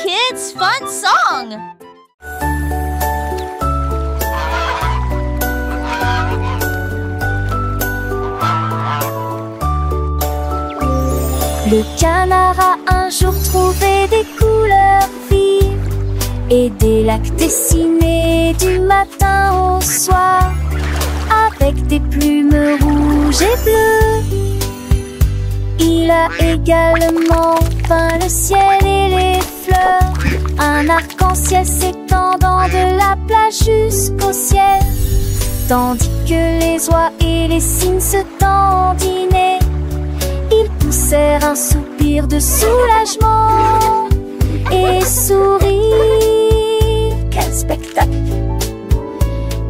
kids' fun song! Le canard a un jour trouvé des couleurs vives et des lacs dessinés du matin au soir avec des plumes rouges et bleues. Il a également peint le ciel et les fleurs, un arc-en-ciel s'étendant de la plage jusqu'au ciel, tandis que les oies et les cygnes se dandinaient. Ils poussèrent un soupir de soulagement et sourirent. Quel spectacle!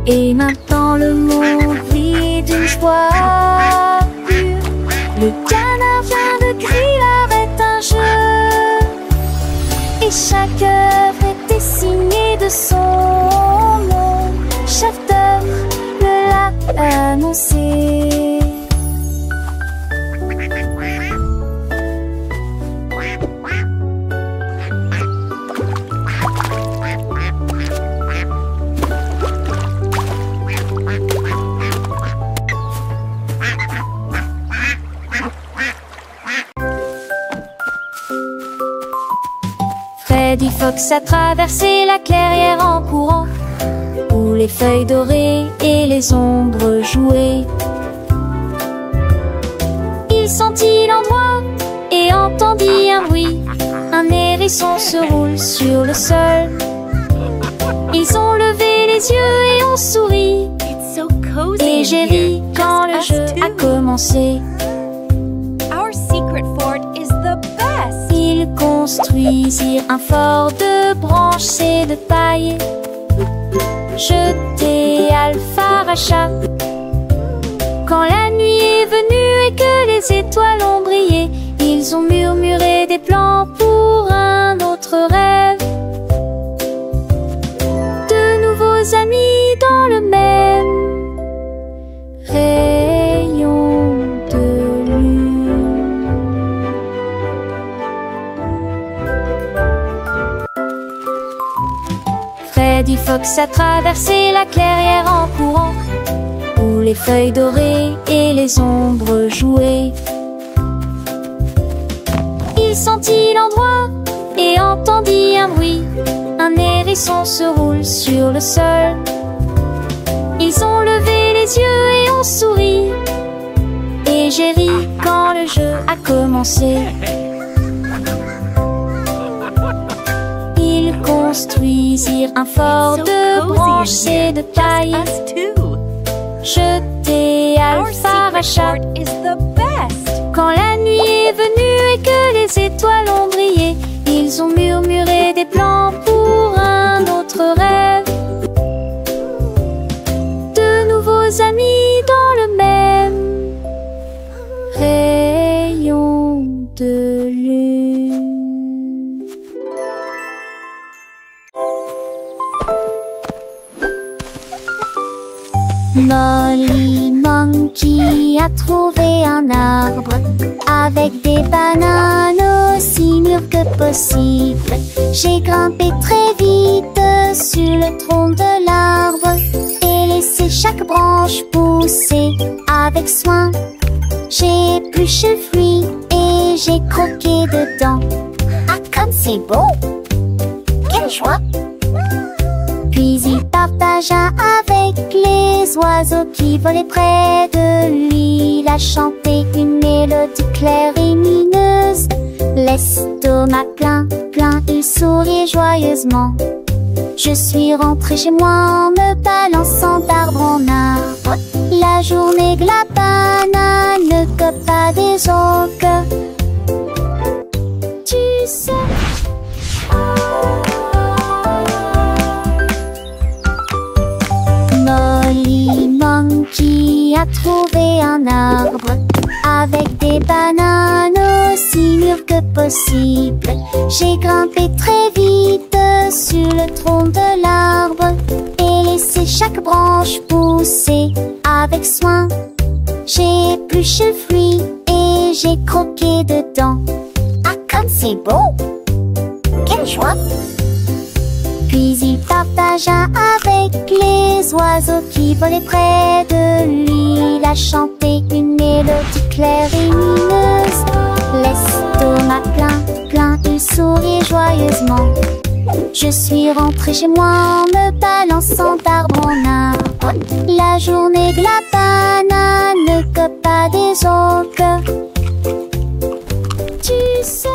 Et maintenant le monde vit d'une joie pure. Le canard vient de griller est un jeu, et chaque œuvre est dessinée de son nom. Chef d'œuvre le l'a annoncé. Freddy Fox a traversé la clairière en courant, où les feuilles dorées et les ombres jouaient. Il sentit l'endroit et entendit un bruit. Un hérisson se roule sur le sol. Ils ont levé les yeux et ont souri. Et j'ai ri quand le jeu a commencé. Ils construisirent un fort de branches et de paille, jeté Alpharacha. Quand la nuit est venue et que les étoiles ont brillé, ils ont murmuré des plans pour un autre rêve. De nouveaux amis dans le même rayon de lune. Freddy Fox a traversé la clairière en courant, où les feuilles dorées et les ombres jouaient. Il sentit l'endroit et entendit un bruit. Un hérisson se roule sur le sol. Ils ont levé les yeux et ont souri. Et j'ai ri quand le jeu a commencé. Ils construisirent un fort de branches et de paille, jeté Alpharacha. Quand la nuit est venue et que les étoiles ont brillé, ils ont murmuré des plans pour un autre rêve. De nouveaux amis dans le même rayon de lune. Molly Monkey a trouvé un arbre avec des bananes aussi mûres que possible. J'ai grimpé très vite sur le tronc de l'arbre et laissé chaque branche pousser avec soin. J'ai épluché le fruit et j'ai croqué dedans. Ah, comme c'est beau! Quelle joie! Puis il partagea avec les oiseaux qui volaient près de lui. Il a chanté une mélodie claire et lumineuse. L'estomac plein, il souriait joyeusement. Je suis rentrée chez moi en me balançant d'arbre en arbre. La journée de la banane ne cope pas des autres. Tu sais. Molly Monkey a trouvé un arbre avec des bananes aussi mûres que possible. J'ai grimpé très vite sur le tronc de l'arbre et laissé chaque branche pousser avec soin. J'ai épluché le fruit et j'ai croqué dedans. Ah, comme c'est beau! Quelle joie. Puis il partagea avec les oiseaux qui volaient près de lui. Il a chanté une mélodie claire et lumineuse. L'estomac plein, plein, il sourit joyeusement. Je suis rentrée chez moi en me balançant d'arbre en arbre. La journée de la banane que pas des autres. Tu sais.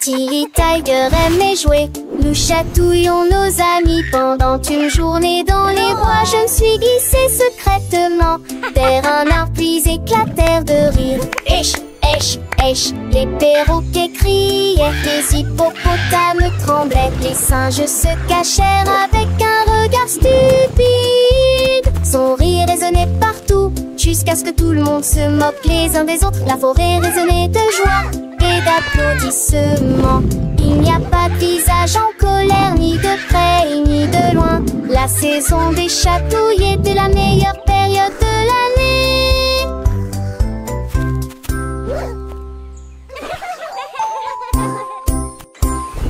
Tilly Tiger aimait jouer. Nous chatouillons nos amis pendant une journée dans les bois. Je me suis glissée secrètement vers un arbre puis éclatèrent de rire. Esh, esh, esh, les perroquets criaient, les hippopotames tremblaient, les singes se cachèrent avec un regard stupide. Son rire résonnait partout, jusqu'à ce que tout le monde se moque les uns des autres. La forêt résonnait de joie et d'applaudissements. Il n'y a pas de visage en colère, ni de près ni de loin. La saison des chatouilles était la meilleure période de l'année.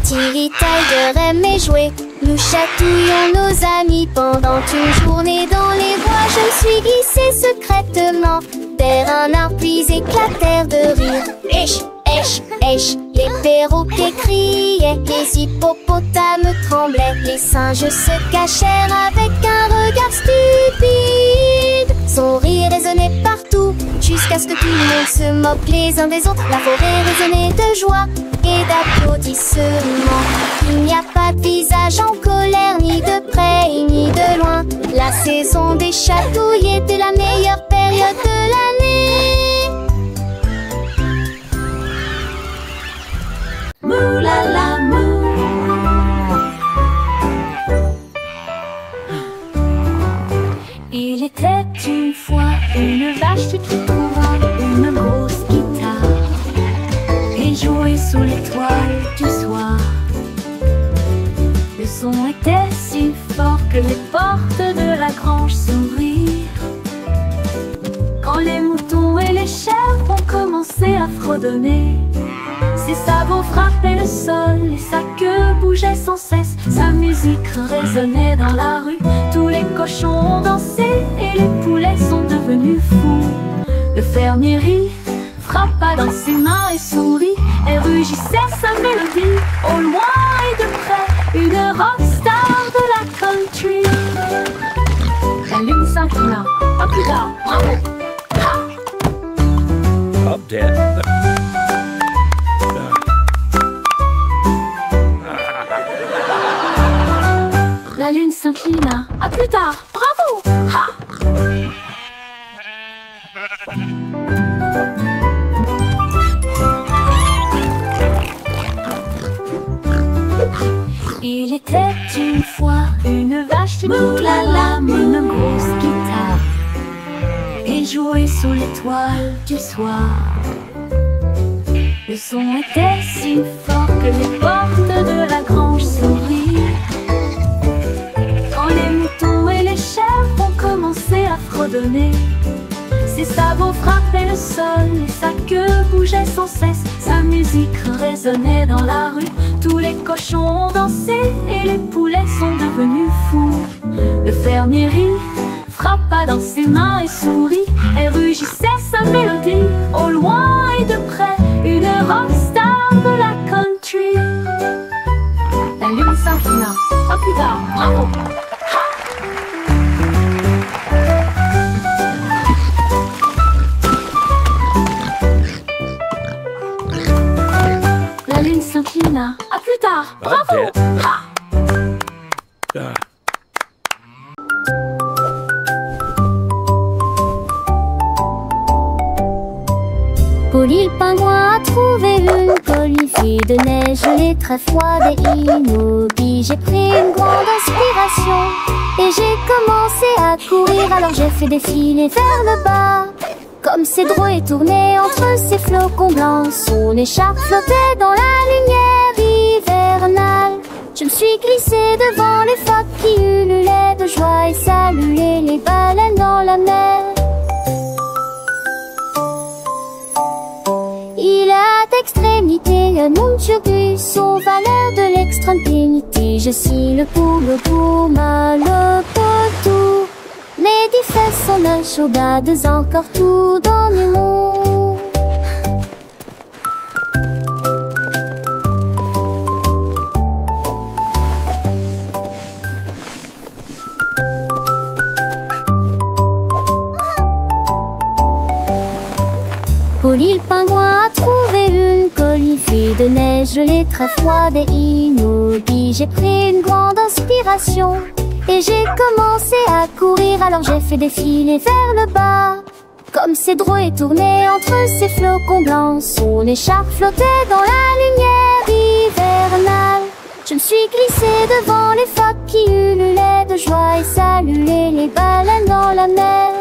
Tilly Tiger aimait jouer. Nous chatouillons nos amis pendant une journée dans les bois. Je me suis glissée secrètement vers un arbre puis éclatèrent de rire. Esh, esh, esh, les perroquets criaient, les hippopotames tremblaient, les singes se cachèrent avec un regard stupide. Son rire résonnait partout, jusqu'à ce que tout le monde se moque les uns des autres. La forêt résonnait de joie et d'applaudissements. Il n'y a pas de visage en colère, ni de près ni de loin. La saison des chatouilles était la meilleure période de l'année. Mou la la mou. Il était une fois une vache qui trouva une grosse guitare et jouait sous l'étoile du soir. Le son était si fort que les portes de la grange s'ouvrirent. Quand les moutons et les chèvres ont commencé à fredonner, ses sabots frappaient le sol et sa queue bougeait sans cesse. Sa musique résonnait dans la rue, tous les cochons ont dansé et les poulets sont devenus fous. Le fermier rit, frappa dans ses mains et sourit et rugissait sa mélodie. Au loin et de près, une rockstar de la country. La lune s'inclina, pas plus tard, bravo. Up dead. La lune s'inclina, à plus tard, bravo. Ha! Il était une fois une vache qui moulala, une grosse guitare et jouait sous l'étoile du soir. Le son était si fort que les portes de la grange s'ouvrirent. Quand les moutons et les chèvres ont commencé à fredonner, ses sabots frappaient le sol et sa queue bougeait sans cesse. Sa musique résonnait dans la rue, tous les cochons ont dansé et les poulets sont devenus fous. Le fermier rit, frappa dans ses mains et sourit et rugissait sa mélodie. Au loin et de près, une rockstar de la country. La lune s'inclina, à plus tard, bravo. La lune s'inclina, à plus tard, bravo. Ha! Polly le pingouin a trouvé une colifie de neige gelée très froide et immobile. J'ai pris une grande inspiration et j'ai commencé à courir. Alors j'ai fait défiler vers le bas, comme ses drôles tournaient entre ses flocons blancs. Son écharpe flottait dans la lumière hivernale. Je me suis glissée devant les phoques qui ululaient de joie et saluaient les baleines dans la mer. Il a extrémités, un monde turgus aux valeurs de l'extrême pénité. Je suis le pour le gourmand, le potou. Les différences sont un chaudades encore tout dans le monde. Polly le pingouin a trouvé une colifée de neige gelée très froide et immobile. J'ai pris une grande inspiration et j'ai commencé à courir. Alors j'ai fait défiler vers le bas, comme Cédro est tourné entre ses flocons blancs. Son écharpe flottait dans la lumière hivernale. Je me suis glissée devant les phoques qui ululaient de joie et saluaient les baleines dans la mer.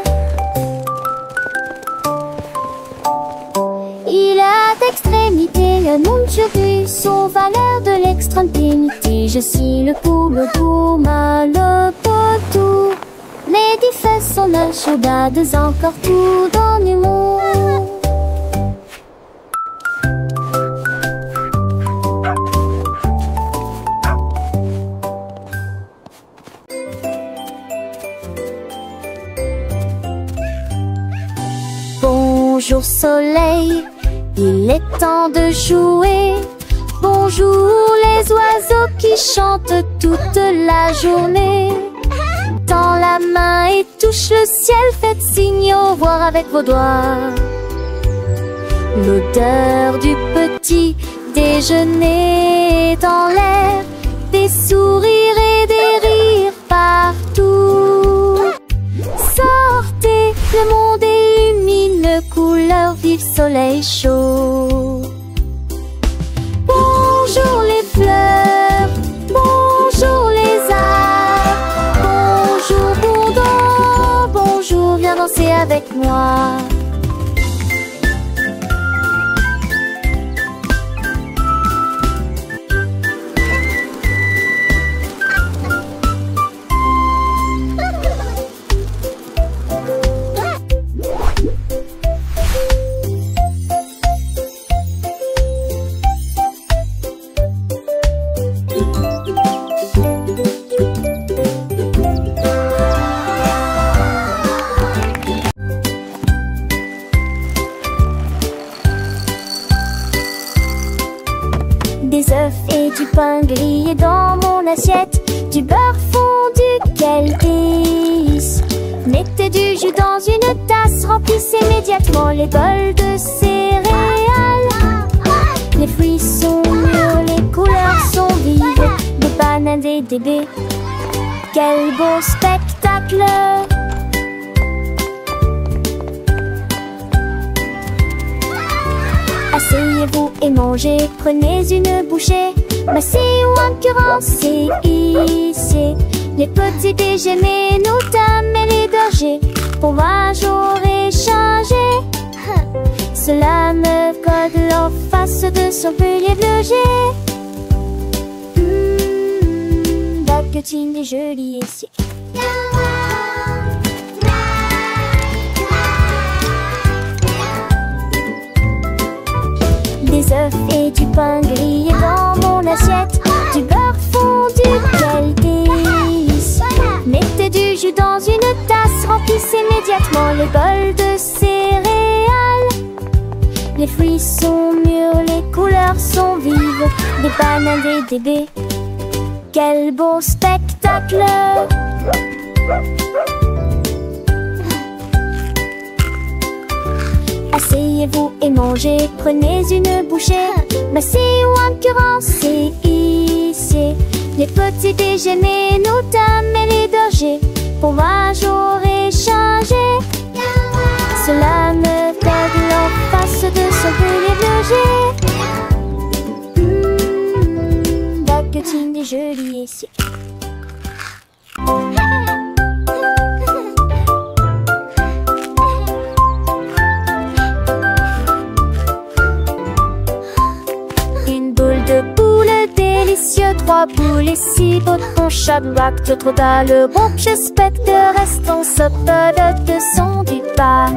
Il a d'extrémité, un monde turgus aux valeurs de l'extrême pénité. Je suis le pour le gourmand, le potou. Les différences sont un chaudades encore tout dans le monde. Bonjour soleil, il est temps de jouer. Bonjour les oiseaux qui chantent toute la journée. Tends la main et touche le ciel, faites signe au revoir avec vos doigts. L'odeur du petit déjeuner est dans l'air, des sourires et des rires partout. Sortez, le monde illumine, couleur vive, soleil chaud. Bonjour les fleurs, bonjour les arbres, bonjour Bourdon, bonjour, viens danser avec moi. Des œufs et du pain grillé dans mon assiette, du beurre fondu, quel délice. Mettez du jus dans une tasse, remplissez immédiatement les bols de céréales. Les fruits sont mûrs, les couleurs sont vives, des bananes et des baies. Quel beau spectacle! Asseyez-vous et mangez, prenez une bouchée. Massez ou incurancez, ici les petits déjeuners, nous dames et les bergers. Pour moi j'aurais changé. Cela me colle en face de son pilier logé. Baguettine et jolie ici. Des œufs et du pain grillé dans mon assiette, du beurre fondu, quel délice. Mettez du jus dans une tasse, remplissez immédiatement les bols de céréales. Les fruits sont mûrs, les couleurs sont vives, des bananes et des baies. Quel beau spectacle! Asseyez-vous et mangez, prenez une bouchée. Massez ou incurancez, ici les petits déjeuners, nous dames et les bergers. Pour moi j'aurais changé. Cela me colle en face de son pilier logé. Baguettine et jolie ici. Délicieux, 3 boules et 6 potrons, chaque bac de trop le bon. J'espère que reste en sope de son du pas.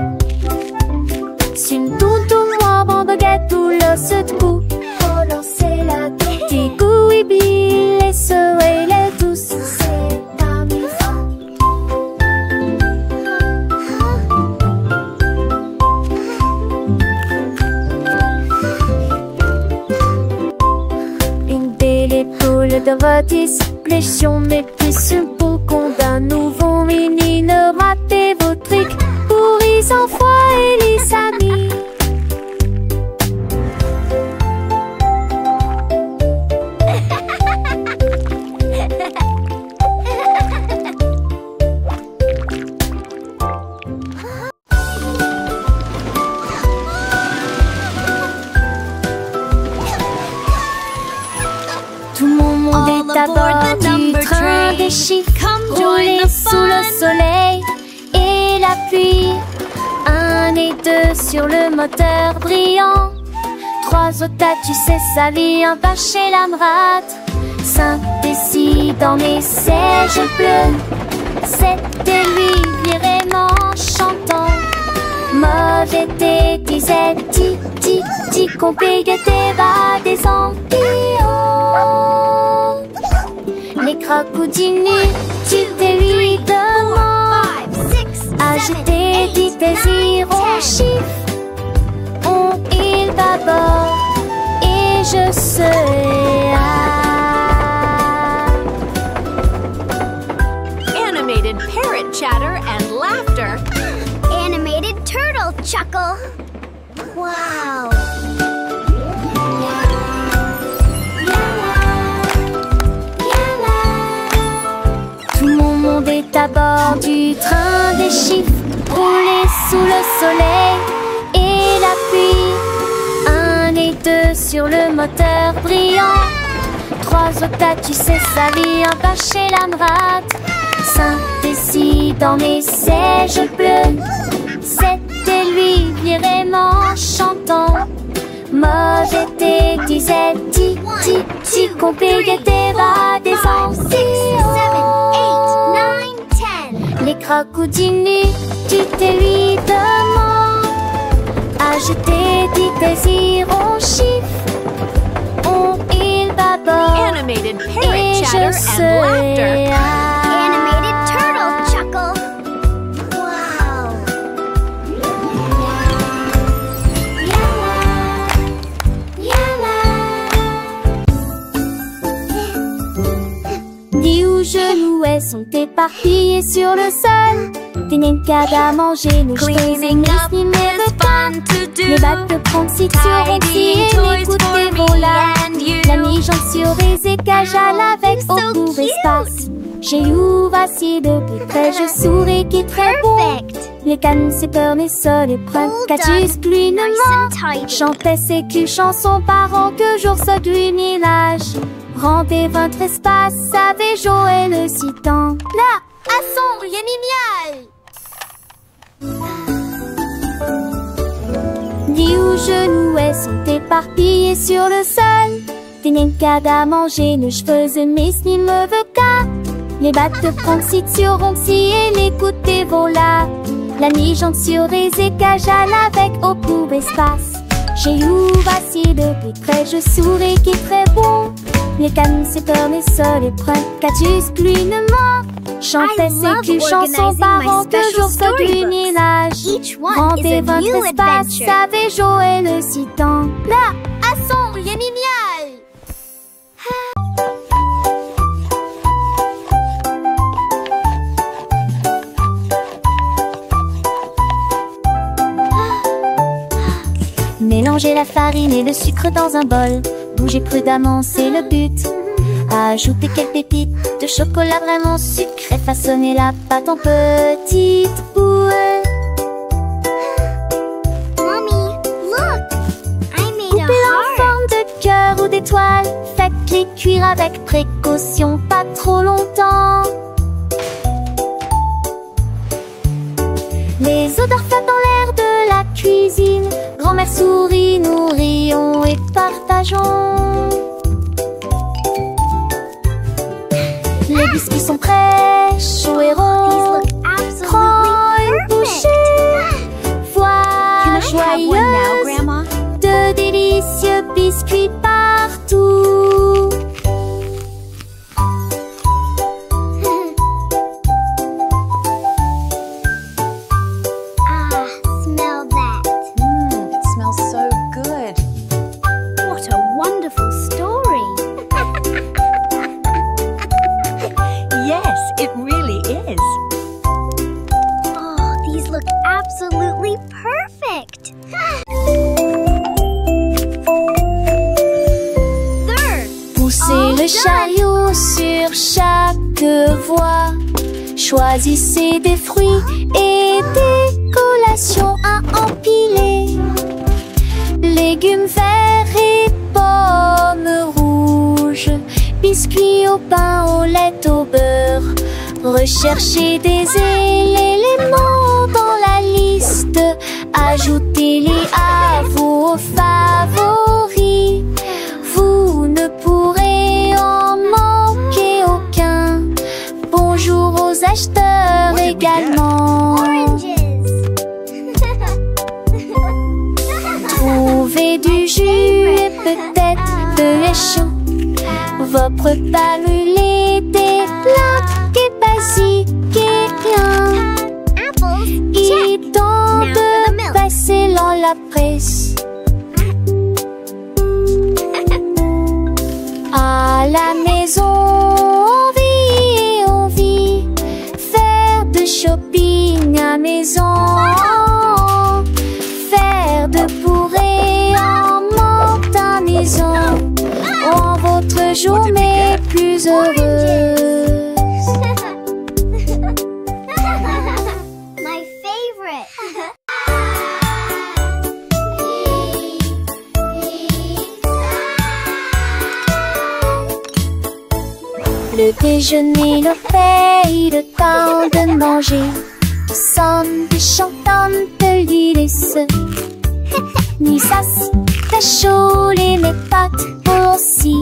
Une toute moi baguette ou l'os de cou. Relancer la douce. Petit goût et billes, les souhaits, les douces. C'est amusant. Une belle épaule de rôtis, pléchion mais plus une peau qu'on d'un nouveau mini. Ne ratez vos trucs pour les enfants et les amis. Tout mon monde est à bord du train des chiffres, roulé sous le soleil et la pluie. 1 et 2 sur le moteur brillant. 3 au tas, tu sais sa vie, un pas chez la rate. 5 et 6 dans les sièges bleus. 7 et 8 vraiment chantant. Mauvais thé, disait ti ti ti, compliqué bas des ampillons. Les crocodilles, tu te lui demandes. Agiter, dit désir, on chiffre. On il bâbord et je serai là. Animated parrot chatter and laughter. Animated turtle chuckle. Wow. Tout mon monde est à bord du train des chiffres, roulé sous le soleil et la pluie. 1 et 2 sur le moteur brillant. 3 au tas, tu sais sa vie, un pas chez la rate. 5 et 6 dans les sièges bleus. 7 et 8 vraiment chantant. Mauvais thé, disait ti ti ti, compliqué va des ampillons. Les crocodilles, tu te lui demandes. Agiter, dit désir, on chiffre. On il bâbord Animated et parrot je chatter and laughter. serai là. Animated turtle chuckle. Wow. Dis où genoux elles sont éparpillés sur le sol. Des nincades à manger, nous Cleaning up is fun to do. Les battes de pronciture aussi et les coups de volants. and you. La mi-jambe sur les écages à avec so au court cute. espace. J'ai eu assis de plus près, je souris qui est très bon. Perfect. Les cannes, c'est peur, mais ça les prend. Well Catus, done. pluie, Nice ne and tidy. chantait ses culs, chansons parents que jour ce du village. Rendez votre espace, savait Joël le citant. Là, à son, génial. Dis où genoux elles sont éparpillés sur le sol. Des nincades à manger, nos cheveux mes ni me veut qu'à. Les battes de pronciture si et les coups de vola. La mi-jambe sur les écages à avec au court espace. J'ai eu assis de plus près, je souris qui est très bon. Les cannes, c'est peur, mais ça les prend. Catus, pluie, ne ment. Chantait I ses love culs, chansons organizing parents my que special jour ce du storybooks. village. Each one is Rendez a votre new espace, adventure. savait Joël le citant. Là, à son, génial. Mélangez la farine et le sucre dans un bol. Bougez prudemment, c'est le but. Ajoutez quelques pépites de chocolat vraiment sucré. Façonnez la pâte en petites boules. Mommy, look! I made a Coupez-la en heart. forme de cœur ou d'étoile. Faites-les cuire avec précaution, pas trop longtemps. Les odeurs flottent dans l'air de la cuisine. Grand-mère sourit, nous rions et partageons. Les biscuits sont prêts, chauds et These ronds. look Prends absolutely une perfect. bouchée. Voilà Can I have one now, joyeuse Grandma? de de délicieux biscuits partout. Smell that. It smells so good. What a wonderful story. Yes, it really is. Oh, these look absolutely perfect. Third. Poussez All le done. chariot sur chaque voie. Choisissez des fruits et des collations à empiler. Légumes verts et pommes rouges. Biscuits au pain, au lait, au beurre. Recherchez des éléments dans la liste. Ajoutez-les à vos favoris. Vous ne pourrez en manquer aucun. Bonjour aux acheteurs What did we get? également. Oranges. Trouvez du jus et peut-être de lait chaud. Vos repas brûlés, des plats et basiques et bien. Apples. Il Check. est temps Now for the de milk. passer dans la presse. À la maison, on vit et on vit. Faire de shopping à maison. Faire de bourrées en montaison. Rend votre journée plus heureuse. My favorite. Le déjeuner, le fait, le temps de manger. Nous sommes des chantants de l'Iris. Ni sas, cacholes, mes pâtes aussi.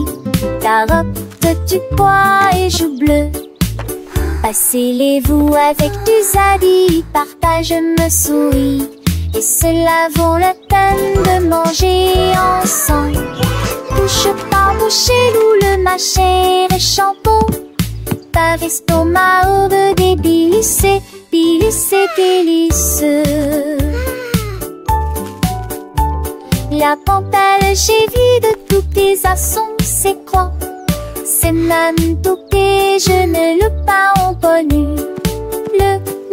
Carottes, du pois et joues bleues. Passez-les-vous avec du zadi, partage me souris. Et cela vaut la peine de manger ensemble. Bouche par bouche, loup, le mâcher et shampoo. Par estomac, de délices, délices, délices. La pantale, j'ai vu de tous tes assons, c'est quoi? C'est même tout que je ne le pas connu.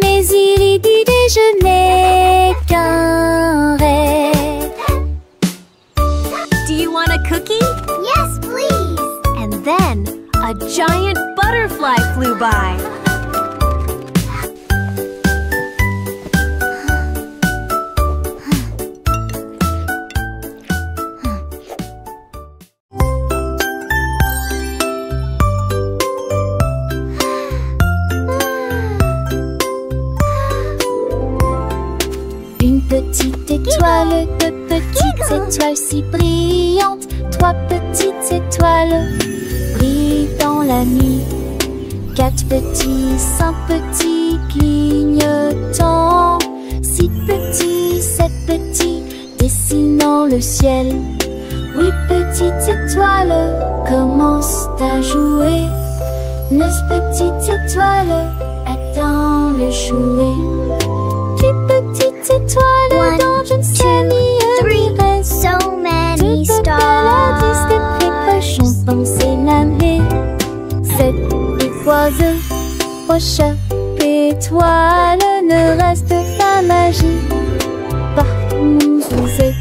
Mais il est du déjeuner qu'un rêve. Do you want a cookie? Yes, please. And then a giant butterfly flew by. Une petite étoile, deux petites étoiles si brillantes. Trois petites étoiles brillent dans la nuit. Quatre petits, cinq petits clignotants. Six petits, sept petits dessinant le ciel. Huit petites étoiles commencent à jouer. Neuf petites étoiles attendent le jouet. Dix petites étoiles One, dans je ne sais two, ni three. reste. So many Toutes les paladis des stars. précochons pensent l'année. Sept étoiles, prochain étoile ne reste pas magie. Partout où vous êtes.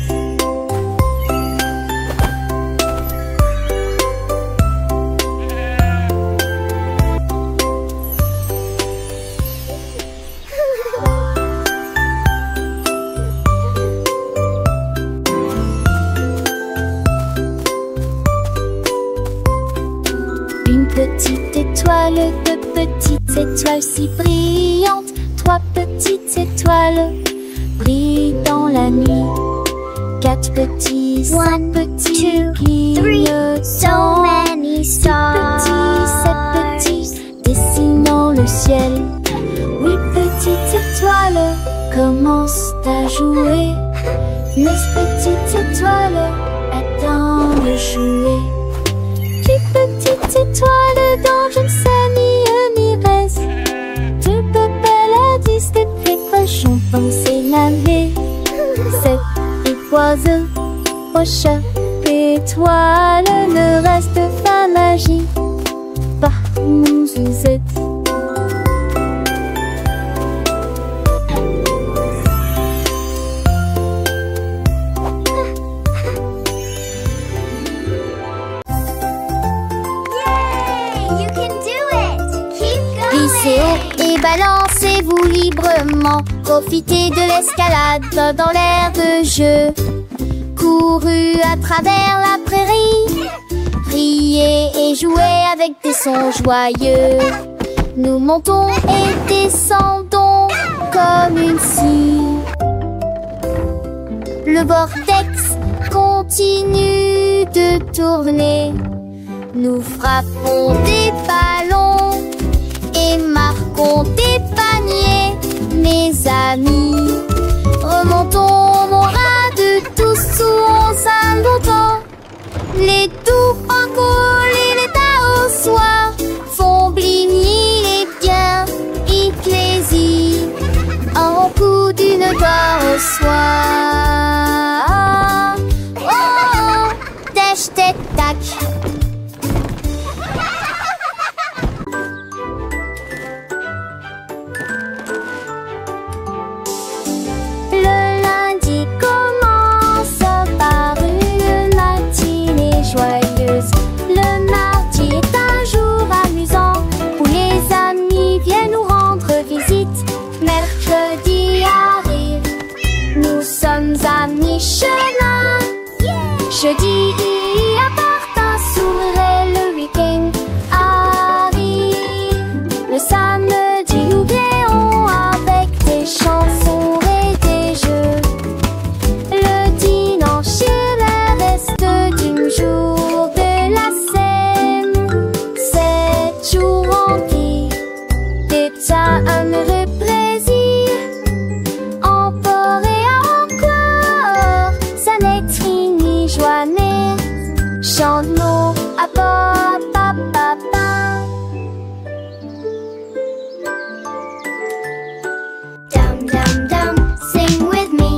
Une petite étoile, deux petites étoiles si brillantes. Trois petites étoiles brillent dans la nuit. Quatre petits, cinq One, petits two, three. So clignotants. many Six stars. petits, sept petits dessinant le ciel. Huit petites étoiles commencent à jouer. Notre petite étoile attend le jouet. Tu petite étoile dont je ne sais ni reste. Tu peux paladis de tes cochons penser laver. Cette oiseau, roche, étoile ne reste pas magie. Par où vous êtes. Et balancez-vous librement. Profitez de l'escalade dans l'air de jeu. Courez à travers la prairie. Riez et jouez avec des sons joyeux. Nous montons et descendons comme une scie. Le vortex continue de tourner. Nous frappons des ballons et marquons des paniers, mes amis. Remontons mon rade tous sous un longtemps. Les doux encours et les tas au soir font bligner les biens ecclésies en coup d'une gloire au soir. Oh, tâche, tête, tac. Le mardi est un jour amusant où les amis viennent nous rendre visite. Mercredi arrive, nous sommes à mi-chemin. Jeudi apporte un sourire et le week-end arrive. Le samedi nous rions avec des chansons et des jeux. Le dimanche est le reste du jour. Un heureux plaisir, encore et encore, ça n'est ni joie n'est chante-nous à papa. Dum dum dum, sing with me.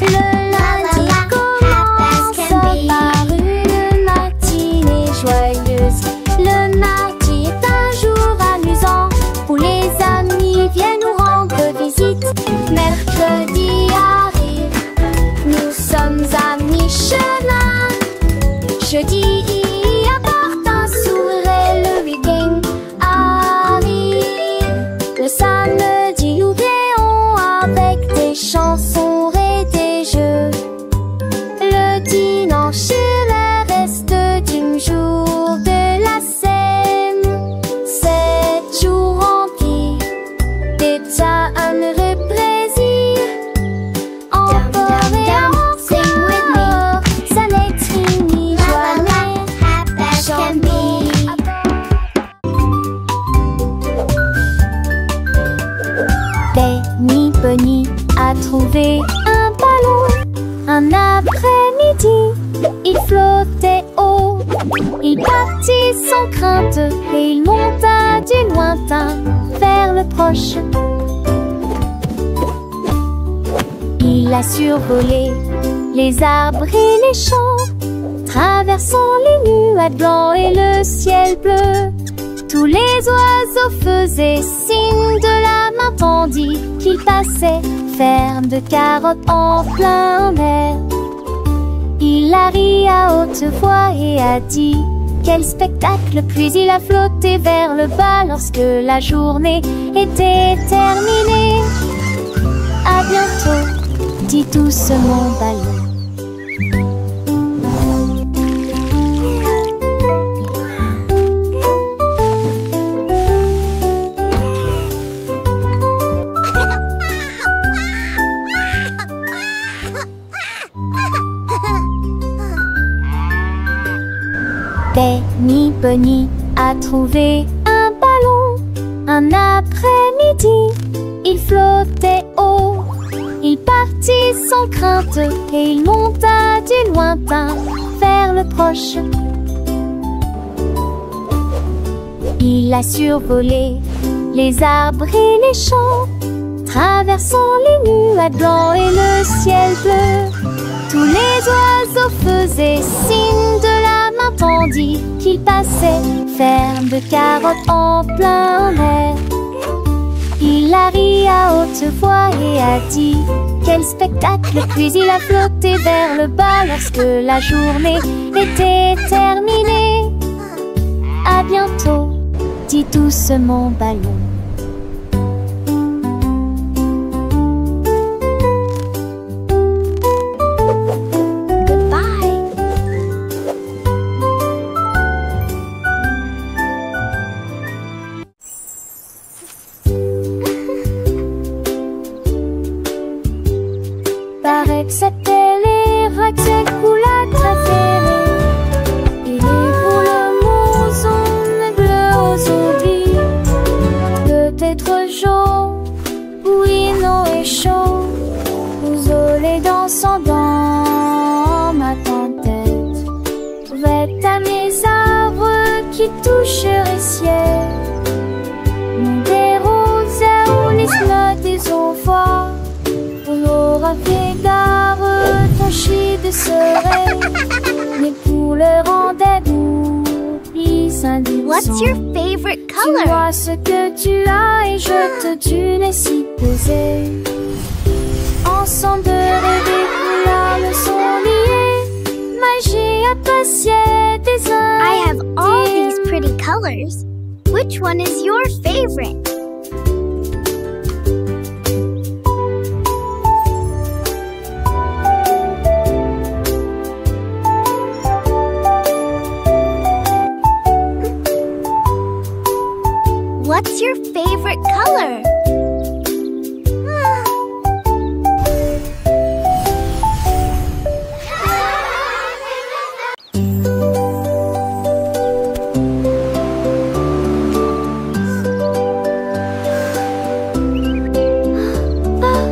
Le lundi commence par une matinée joyeuse. Le mardi est un jour amusant où les amis viennent nous rendre visite. Mercredi arrive, nous sommes à mi-chemin. Jeudi apporte un sourire et le week-end arrive. Le samedi nous rions avec des chansons et des jeux. Le dimanche est le reste du jour de la semaine. 7 jours remplis d'état, un heureux plaisir. Encore et encore, ça n'est ni joie n'est chante-nous. Benny Bunny a trouvé un ballon. Un après-midi, il flottait haut. Il partit sans crainte et il monta du lointain vers le proche. Il a survolé les arbres et les champs, traversant les nuages blancs et le ciel bleu. Tous les oiseaux faisaient signe de la main tandis qu'il passait, ferme de carottes en plein air. Il a ri à haute voix et a dit: quel spectacle! Puis il a flotté vers le bas lorsque la journée était terminée. À bientôt, dit doucement Ballon. Benny Bunny a trouvé un ballon. Un après-midi, il flottait haut. Il partit sans crainte et il monta du lointain vers le proche. Il a survolé les arbres et les champs, traversant les nuages blancs et le ciel bleu. Tous les oiseaux faisaient signe de la main tandis qu'il passait, ferme de carottes en plein air. Il a ri à haute voix et a dit quel spectacle, puis il a flotté vers le bas lorsque la journée était terminée. À bientôt, dit doucement Ballon. Paraît que c'était les vagues coulades préférées. Il est pour le mouson, mais bleu aux zombies. Peut-être jaune, oui, non et chaud. Isolé dansant dans ma tête. Vête à mes arbres qui toucheraient ciel. Mon des roses où les slots des envois. On aura fait gare, ton chien de serait. Mais pour le rendez-vous, oublie un du What's your favorite Tu color? vois ce que tu as et je te tue si posé. Ensemble de rêver où l'âme sont liées. Magie appréciée des uns. I have all these pretty colors. Which one is your favorite? What's your favorite color?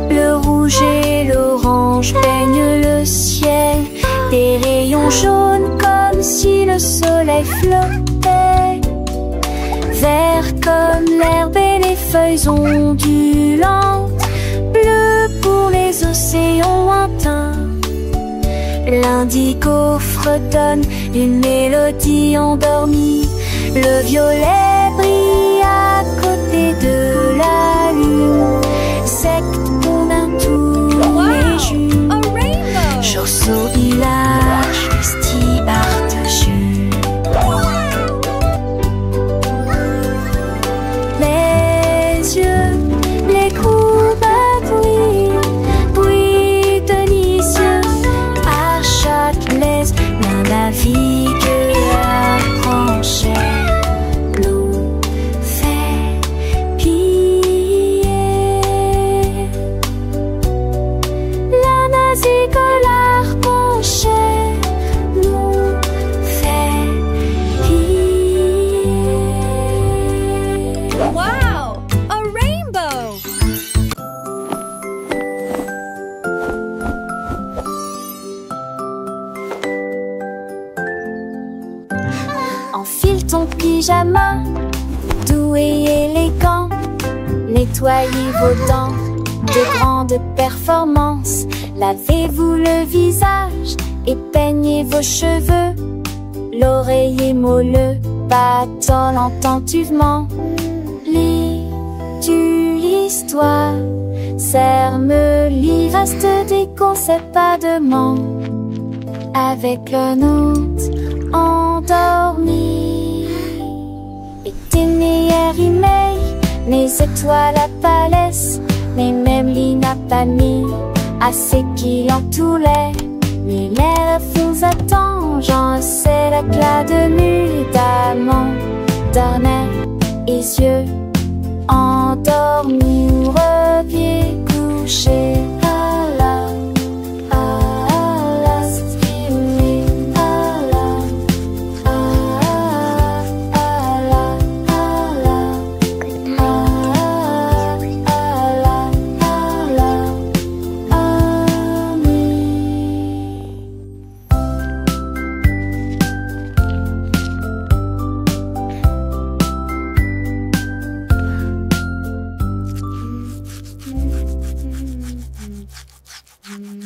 Le rouge et l'orange peignent le ciel, des rayons jaunes comme si le soleil flottait. Vert comme l'herbe et les feuilles ondulantes, bleu pour les océans lointains. L'indigo fredonne une mélodie endormie, le violet brille à côté de la lune. Secte qu'on a tous les jus, chausseau village, style par-dessus. Mes yeux, les courbes bruit délicieux. À chaque laisse, l'un navigue la branchée. L'eau fait piller. La navigue la branchée. L'eau fait piller. Wow! A rainbow! Enfile ton pyjama, doux et élégant. Nettoyez vos dents de grandes performances. Lavez-vous le visage et peignez vos cheveux. L'oreiller moelleux battant attentivement. Lis-tu l'histoire? Serre-me-lit, reste des conseils pas de manque. Avec un hôte endormi. Et tes meilleurs emails, mes étoiles à palès, mes mêmes lignes à pas mis, assez qu'il en tout l'air. Mais l'air vous attend, j'en sais l'éclat de nuit d'amant, d'ornais et yeux endormis, reviez coucher.